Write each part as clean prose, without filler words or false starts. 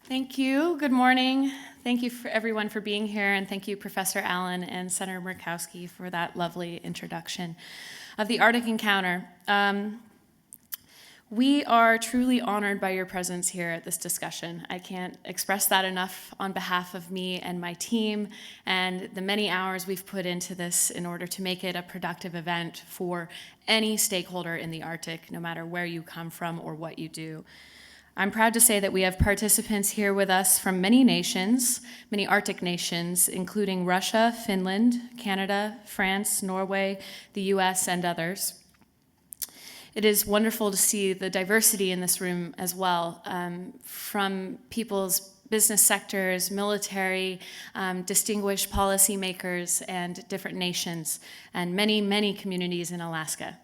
Thank you. Good morning. Thank you for everyone for being here, and thank you, Professor Allen and Senator Murkowski, for that lovely introduction of the Arctic Encounter. We are truly honored by your presence here at this discussion. I can't express that enough on behalf of me and my team and the many hours we've put into this in order to make it a productive event for any stakeholder in the Arctic, no matter where you come from or what you do. I'm proud to say that we have participants here with us from many nations, many Arctic nations, including Russia, Finland, Canada, France, Norway, the US, and others. It is wonderful to see the diversity in this room as well, from people's business sectors, military, distinguished policymakers, and different nations, and many, many communities in Alaska.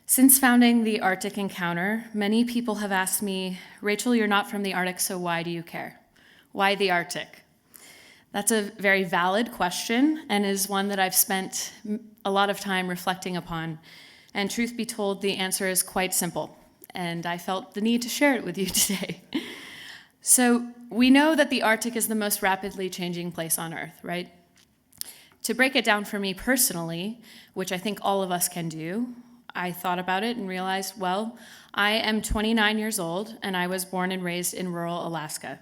Since founding the Arctic Encounter, many people have asked me, Rachel, you're not from the Arctic, so why do you care? Why the Arctic? That's a very valid question and is one that I've spent a lot of time reflecting upon. And truth be told, the answer is quite simple, and I felt the need to share it with you today. So we know that the Arctic is the most rapidly changing place on Earth, right? To break it down for me personally, which I think all of us can do, I thought about it and realized, well, I am 29 years old and I was born and raised in rural Alaska.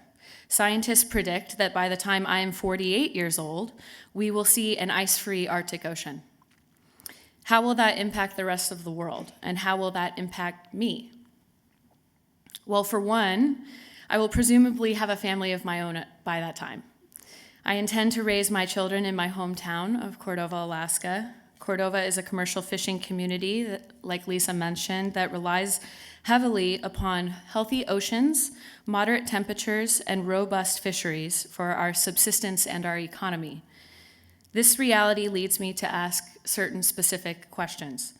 Scientists predict that by the time I am 48 years old, we will see an ice-free Arctic Ocean. How will that impact the rest of the world? And how will that impact me? Well, for one, I will presumably have a family of my own by that time. I intend to raise my children in my hometown of Cordova, Alaska. Cordova is a commercial fishing community that, like Lisa mentioned, that relies heavily upon healthy oceans, moderate temperatures, and robust fisheries for our subsistence and our economy. This reality leads me to ask certain specific questions.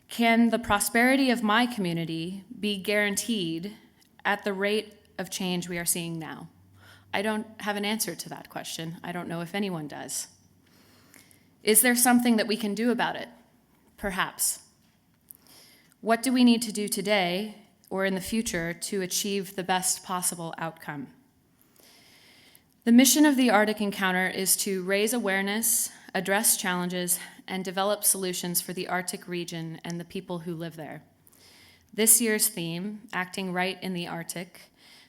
Can the prosperity of my community be guaranteed at the rate of change we are seeing now? I don't have an answer to that question. I don't know if anyone does. Is there something that we can do about it? Perhaps. What do we need to do today or in the future to achieve the best possible outcome? The mission of the Arctic Encounter is to raise awareness, address challenges, and develop solutions for the Arctic region and the people who live there. This year's theme, Acting Right in the Arctic,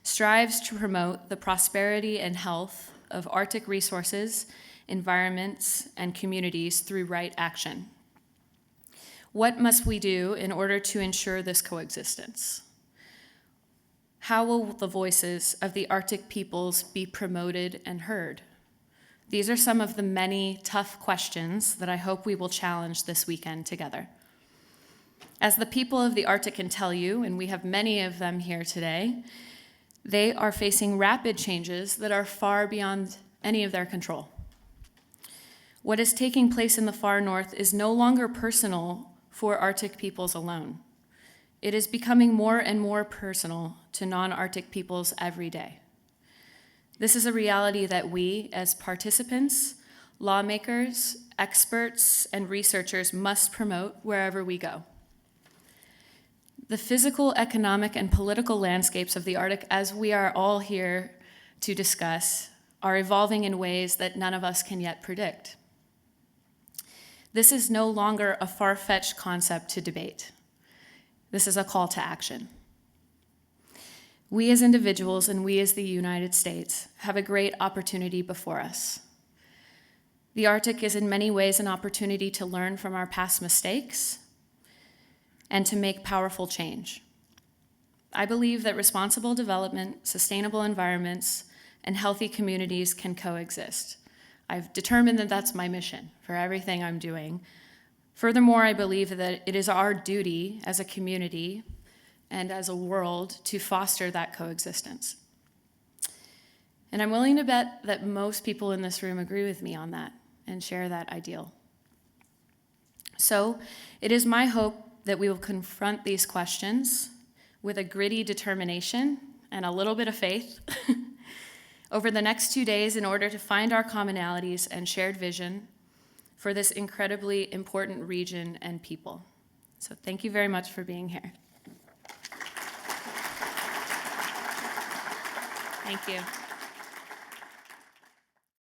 strives to promote the prosperity and health of Arctic resources, environments, and communities through right action. What must we do in order to ensure this coexistence? How will the voices of the Arctic peoples be promoted and heard? These are some of the many tough questions that I hope we will challenge this weekend together. As the people of the Arctic can tell you, and we have many of them here today, they are facing rapid changes that are far beyond any of their control. What is taking place in the far north is no longer personal for Arctic peoples alone. It is becoming more and more personal to non-Arctic peoples every day. This is a reality that we, as participants, lawmakers, experts, and researchers must promote wherever we go. The physical, economic, and political landscapes of the Arctic, as we are all here to discuss, are evolving in ways that none of us can yet predict. This is no longer a far-fetched concept to debate. This is a call to action. We as individuals and we as the United States have a great opportunity before us. The Arctic is in many ways an opportunity to learn from our past mistakes and to make powerful change. I believe that responsible development, sustainable environments, and healthy communities can coexist. I've determined that that's my mission for everything I'm doing. Furthermore, I believe that it is our duty as a community and as a world to foster that coexistence. And I'm willing to bet that most people in this room agree with me on that and share that ideal. So it is my hope that we will confront these questions with a gritty determination and a little bit of faith over the next 2 days in order to find our commonalities and shared vision for this incredibly important region and people. So thank you very much for being here. Thank you.